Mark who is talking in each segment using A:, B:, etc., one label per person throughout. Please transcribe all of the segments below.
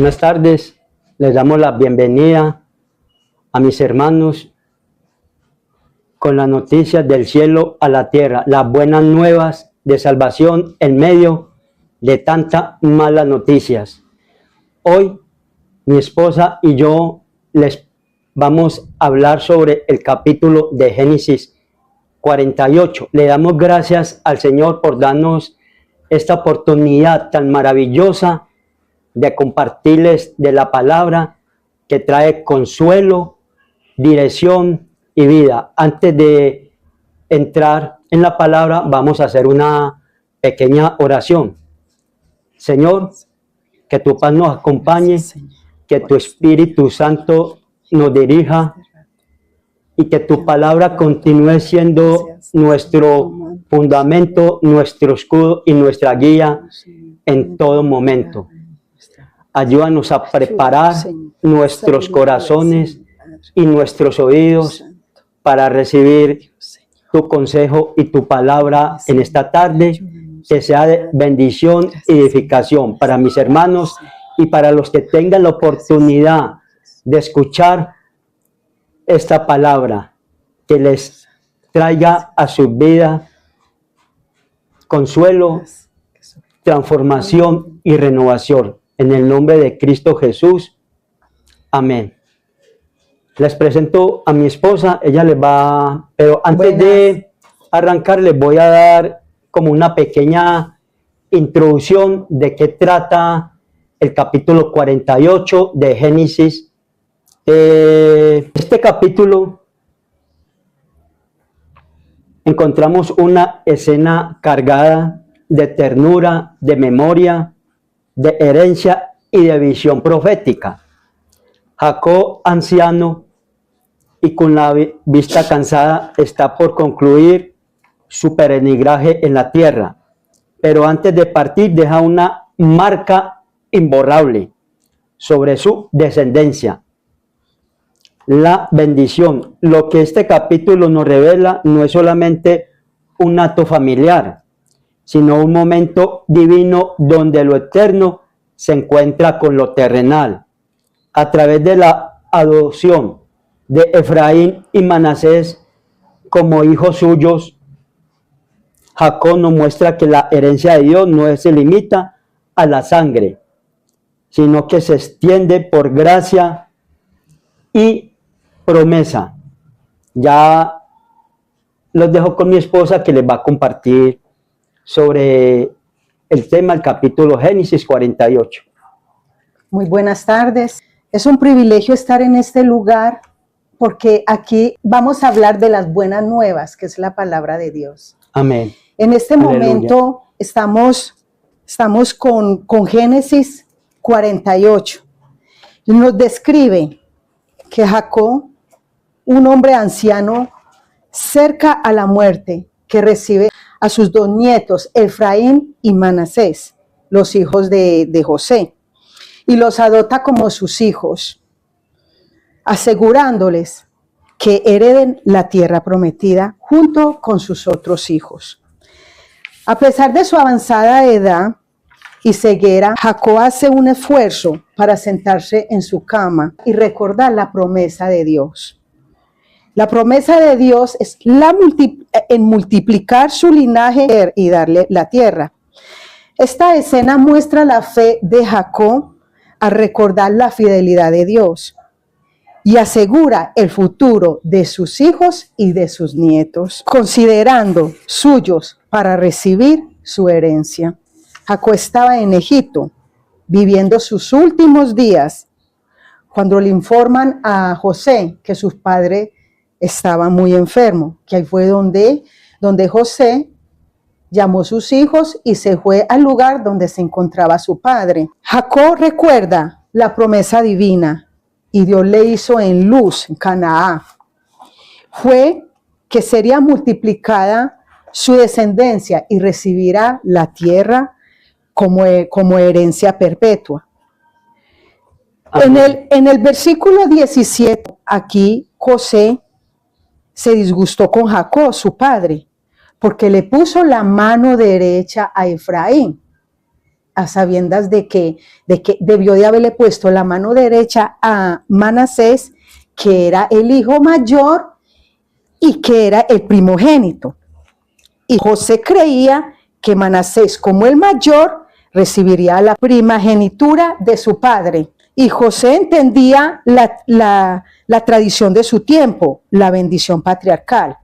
A: Buenas tardes, les damos la bienvenida a mis hermanos con las noticias del cielo a la tierra, las buenas nuevas de salvación en medio de tantas malas noticias. Hoy mi esposa y yo les vamos a hablar sobre el capítulo de Génesis 48. Le damos gracias al Señor por darnos esta oportunidad tan maravillosa de compartirles de la palabra que trae consuelo, dirección y vida. Antes de entrar en la palabra, vamos a hacer una pequeña oración. Señor, que tu paz nos acompañe, que tu Espíritu Santo nos dirija y que tu palabra continúe siendo nuestro fundamento, nuestro escudo y nuestra guía en todo momento. Ayúdanos a preparar nuestros corazones y nuestros oídos para recibir tu consejo y tu palabra en esta tarde, que sea de bendición y edificación para mis hermanos y para los que tengan la oportunidad de escuchar esta palabra, que les traiga a su vida consuelo, transformación y renovación. En el nombre de Cristo Jesús. Amén. Les presento a mi esposa, ella les va, pero antes de arrancar les voy a dar como una pequeña introducción de qué trata el capítulo 48 de Génesis. Este capítulo encontramos una escena cargada de ternura, de memoria, de herencia y de visión profética. Jacob, anciano y con la vista cansada, está por concluir su peregrinaje en la tierra, pero antes de partir deja una marca imborrable sobre su descendencia. La bendición. Lo que este capítulo nos revela no es solamente un acto familiar, sino un momento divino donde lo eterno se encuentra con lo terrenal. A través de la adopción de Efraín y Manasés como hijos suyos, Jacob nos muestra que la herencia de Dios no se limita a la sangre, sino que se extiende por gracia y promesa. Ya los dejo con mi esposa, que les va a compartir sobre el tema del capítulo Génesis 48.
B: Muy buenas tardes. Es un privilegio estar en este lugar porque aquí vamos a hablar de las buenas nuevas, que es la palabra de Dios.
A: Amén.
B: En este momento estamos con Génesis 48. Y nos describe que Jacob, un hombre anciano cerca a la muerte, que recibe a sus dos nietos, Efraín y Manasés, los hijos de José, y los adopta como sus hijos, asegurándoles que hereden la tierra prometida junto con sus otros hijos. A pesar de su avanzada edad y ceguera, Jacob hace un esfuerzo para sentarse en su cama y recordar la promesa de Dios. La promesa de Dios es en multiplicar su linaje y darle la tierra. Esta escena muestra la fe de Jacob al recordar la fidelidad de Dios y asegura el futuro de sus hijos y de sus nietos, considerando suyos para recibir su herencia. Jacob estaba en Egipto, viviendo sus últimos días, cuando le informan a José que su padre estaba muy enfermo, que ahí fue donde José llamó a sus hijos y se fue al lugar donde se encontraba su padre. Jacob recuerda la promesa divina y Dios le hizo en Luz, en Canaán. Fue que sería multiplicada su descendencia y recibirá la tierra como herencia perpetua. En el versículo 17, aquí José se disgustó con Jacob, su padre, porque le puso la mano derecha a Efraín a sabiendas de que debió de haberle puesto la mano derecha a Manasés, que era el hijo mayor y que era el primogénito. Y José creía que Manasés, como el mayor, recibiría la primogenitura de su padre. Y José entendía la tradición de su tiempo, la bendición patriarcal.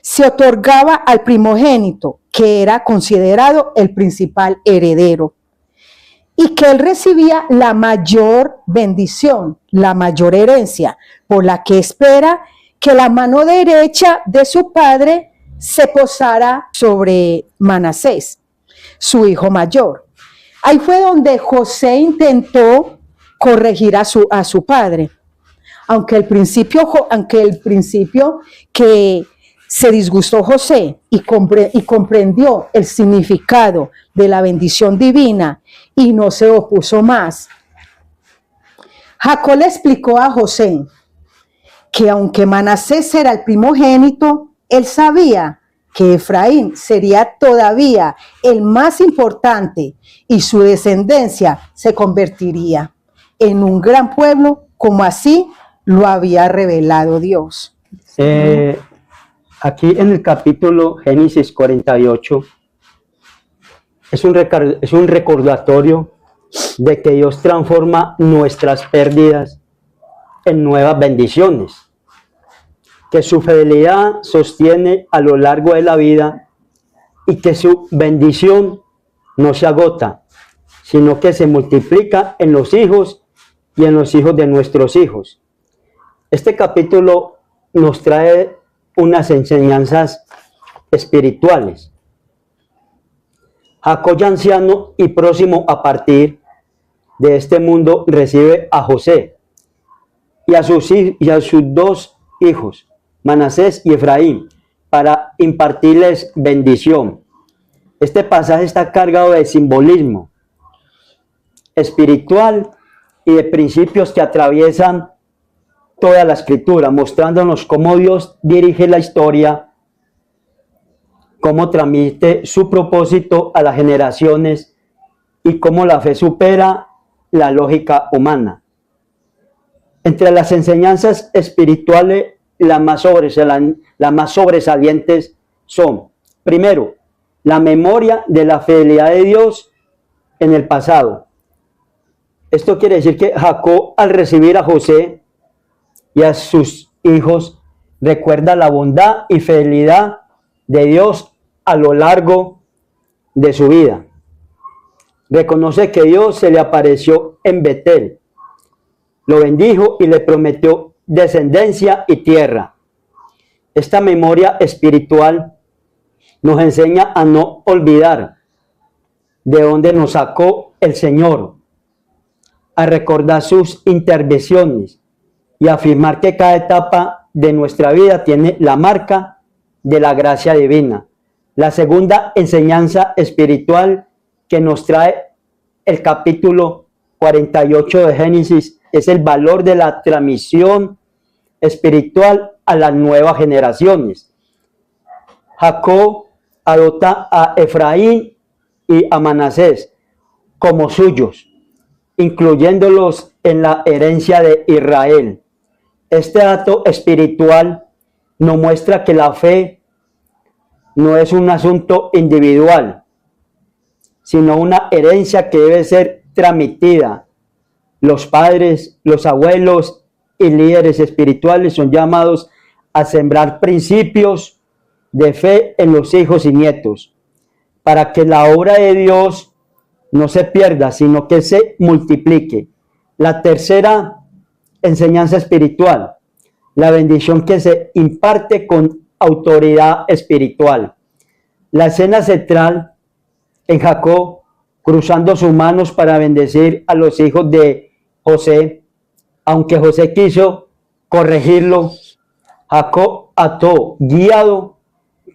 B: Se otorgaba al primogénito, que era considerado el principal heredero, y que él recibía la mayor bendición, la mayor herencia, por la que espera que la mano derecha de su padre se posara sobre Manasés, su hijo mayor. Ahí fue donde José intentó corregir a su padre, aunque el principio que se disgustó José y comprendió el significado de la bendición divina y no se opuso más. Jacob le explicó a José que aunque Manasés era el primogénito, él sabía que Efraín sería todavía el más importante y su descendencia se convertiría en un gran pueblo, como así lo había revelado Dios.
A: Aquí en el capítulo Génesis 48 es un recordatorio de que Dios transforma nuestras pérdidas en nuevas bendiciones, que su fidelidad sostiene a lo largo de la vida y que su bendición no se agota, sino que se multiplica en los hijos y en los hijos de nuestros hijos. Este capítulo nos trae unas enseñanzas espirituales. Jacob, ya anciano y próximo a partir de este mundo, recibe a José y a sus dos hijos, Manasés y Efraín, para impartirles bendición. Este pasaje está cargado de simbolismo espiritual y de principios que atraviesan toda la escritura, mostrándonos cómo Dios dirige la historia, cómo transmite su propósito a las generaciones y cómo la fe supera la lógica humana. Entre las enseñanzas espirituales, las más sobresalientes son, primero, la memoria de la fidelidad de Dios en el pasado. Esto quiere decir que Jacob, al recibir a José y a sus hijos, recuerda la bondad y fidelidad de Dios a lo largo de su vida. Reconoce que Dios se le apareció en Betel, lo bendijo y le prometió descendencia y tierra. Esta memoria espiritual nos enseña a no olvidar de dónde nos sacó el Señor, a recordar sus intervenciones y afirmar que cada etapa de nuestra vida tiene la marca de la gracia divina. La segunda enseñanza espiritual que nos trae el capítulo 48 de Génesis es el valor de la transmisión espiritual a las nuevas generaciones. Jacob adopta a Efraín y a Manasés como suyos, incluyéndolos en la herencia de Israel. Este acto espiritual nos muestra que la fe no es un asunto individual, sino una herencia que debe ser transmitida. Los padres, los abuelos y líderes espirituales son llamados a sembrar principios de fe en los hijos y nietos, para que la obra de Dios no se pierda, sino que se multiplique. La tercera enseñanza espiritual, la bendición que se imparte con autoridad espiritual. La escena central en Jacob, cruzando sus manos para bendecir a los hijos de José, aunque José quiso corregirlo, Jacob ató, guiado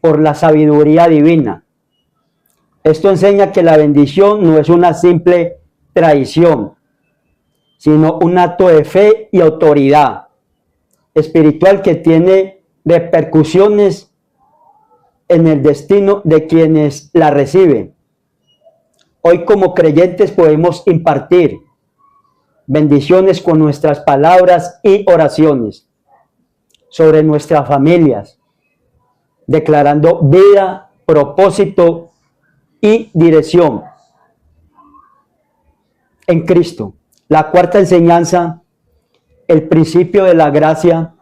A: por la sabiduría divina. Esto enseña que la bendición no es una simple traición, sino un acto de fe y autoridad espiritual que tiene repercusiones en el destino de quienes la reciben. Hoy como creyentes podemos impartir bendiciones con nuestras palabras y oraciones sobre nuestras familias, declarando vida, propósito y dirección en Cristo. La cuarta enseñanza, el principio de la gracia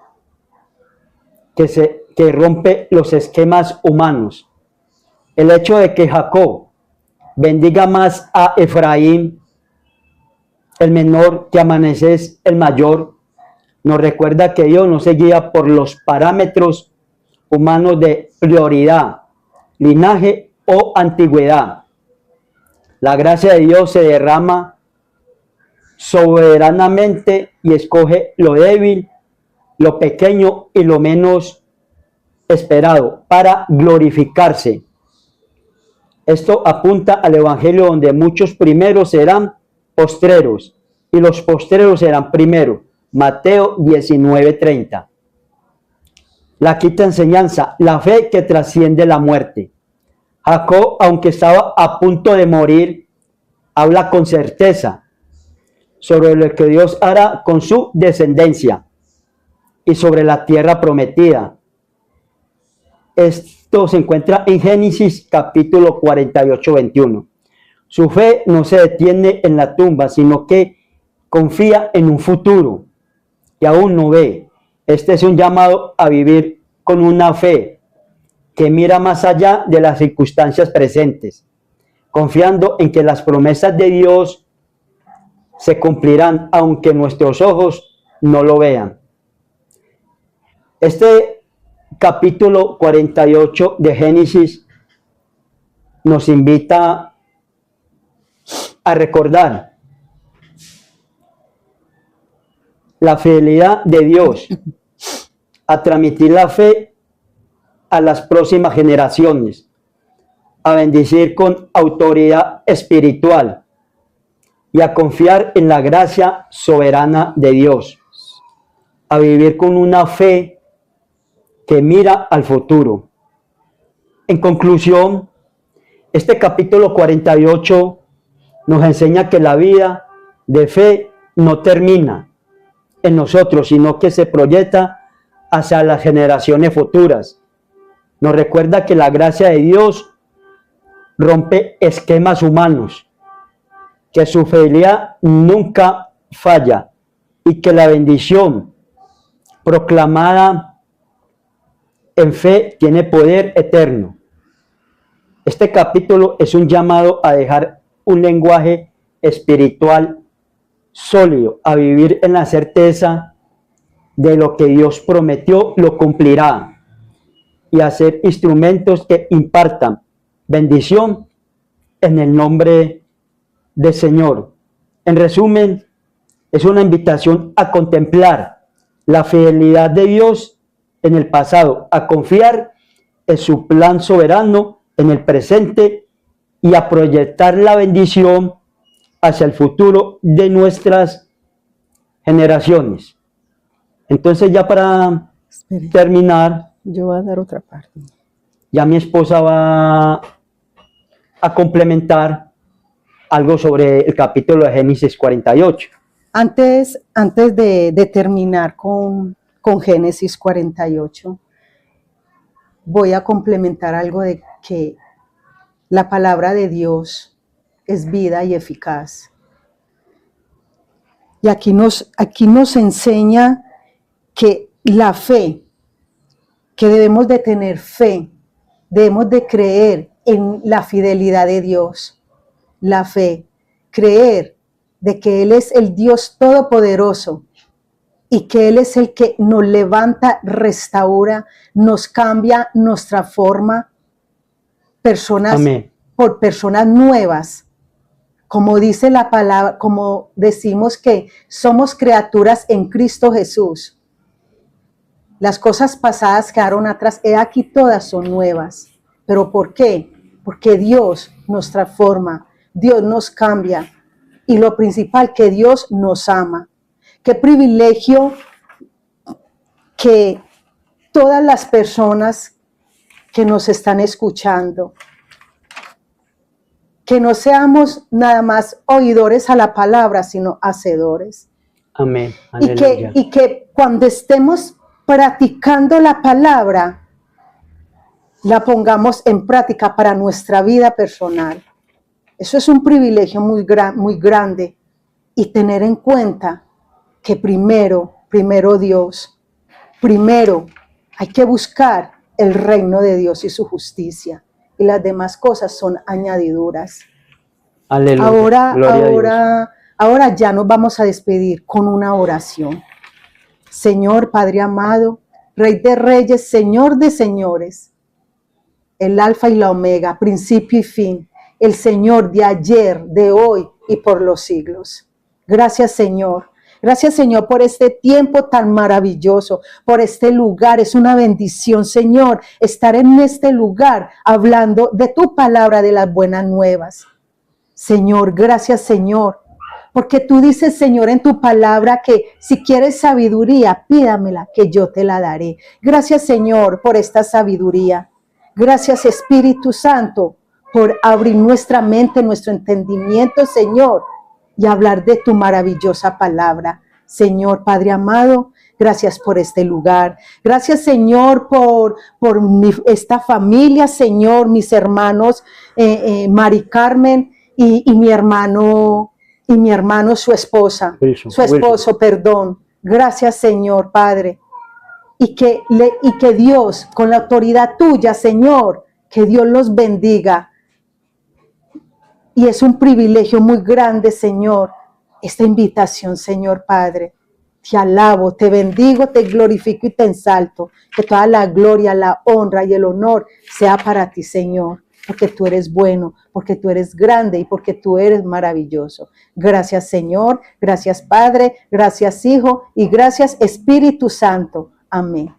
A: que rompe los esquemas humanos. El hecho de que Jacob bendiga más a Efraín, el menor, que a Manasés, el mayor, nos recuerda que Dios no se guía por los parámetros humanos de prioridad, linaje o antigüedad. La gracia de Dios se derrama soberanamente y escoge lo débil, lo pequeño y lo menos esperado para glorificarse. Esto apunta al evangelio donde muchos primeros serán postreros y los postreros serán primeros. Mateo 19:30. La quinta enseñanza, la fe que trasciende la muerte. Jacob, aunque estaba a punto de morir, habla con certeza sobre lo que Dios hará con su descendencia y sobre la tierra prometida. Esto se encuentra en Génesis capítulo 48-21. Su fe no se detiene en la tumba, sino que confía en un futuro que aún no ve. Este es un llamado a vivir con una fe que mira más allá de las circunstancias presentes, confiando en que las promesas de Dios se cumplirán aunque nuestros ojos no lo vean. Este capítulo 48 de Génesis nos invita a recordar la fidelidad de Dios, a transmitir la fe a las próximas generaciones, a bendecir con autoridad espiritual y a confiar en la gracia soberana de Dios, a vivir con una fe que mira al futuro. En conclusión, este capítulo 48 nos enseña que la vida de fe no termina en nosotros, sino que se proyecta hacia las generaciones futuras. Nos recuerda que la gracia de Dios rompe esquemas humanos, que su fidelidad nunca falla y que la bendición proclamada en fe tiene poder eterno. Este capítulo es un llamado a dejar un lenguaje espiritual sólido, a vivir en la certeza de lo que Dios prometió lo cumplirá y a ser instrumentos que impartan bendición en el nombre del Señor. En resumen, es una invitación a contemplar la fidelidad de Dios en el pasado, a confiar en su plan soberano en el presente y a proyectar la bendición hacia el futuro de nuestras generaciones. Entonces, ya para terminar,
B: Yo voy a dar otra parte.
A: ya mi esposa va a complementar algo sobre el capítulo de Génesis 48.
B: Antes de terminar con Génesis 48, voy a complementar algo de que la palabra de Dios es vida y eficaz. Y aquí nos enseña que la fe, que debemos de tener fe, debemos de creer en la fidelidad de Dios. La fe, creer de que Él es el Dios todopoderoso y que Él es el que nos levanta, restaura, nos cambia, nos transforma por personas nuevas. Como dice la palabra, como decimos que somos criaturas en Cristo Jesús. Las cosas pasadas quedaron atrás, he aquí todas son nuevas. ¿Pero por qué? Porque Dios nos transforma, Dios nos cambia y lo principal, que Dios nos ama. Qué privilegio que todas las personas que nos están escuchando que no seamos nada más oidores a la palabra, sino hacedores.
A: Amén.
B: Y
A: Aleluya.
B: que cuando estemos practicando la palabra, la pongamos en práctica para nuestra vida personal. Eso es un privilegio muy grande, y tener en cuenta que primero Dios, primero hay que buscar el reino de Dios y su justicia, y las demás cosas son añadiduras.
A: Aleluya.
B: Ahora ya nos vamos a despedir con una oración. Señor Padre amado, Rey de Reyes, Señor de Señores, el Alfa y la Omega, principio y fin, el Señor de ayer, de hoy y por los siglos. Gracias, Señor. Gracias, Señor, por este tiempo tan maravilloso, por este lugar. Es una bendición, Señor, estar en este lugar hablando de tu palabra, de las buenas nuevas. Señor, gracias, Señor, porque tú dices, Señor, en tu palabra que si quieres sabiduría, pídamela, que yo te la daré. Gracias, Señor, por esta sabiduría. Gracias, Espíritu Santo, por abrir nuestra mente, nuestro entendimiento, Señor, y hablar de tu maravillosa palabra. Señor, Padre amado, gracias por este lugar. Gracias, Señor, por esta familia, Señor, mis hermanos, Mari Carmen y mi hermano, su esposa, su esposo, perdón. Gracias, Señor, Padre. Y que Dios, con la autoridad tuya, Señor, que Dios los bendiga. Y es un privilegio muy grande, Señor, esta invitación, Señor Padre. Te alabo, te bendigo, te glorifico y te ensalto. Que toda la gloria, la honra y el honor sea para ti, Señor. Porque tú eres bueno, porque tú eres grande y porque tú eres maravilloso. Gracias, Señor. Gracias, Padre. Gracias, Hijo. Y gracias, Espíritu Santo. Amén.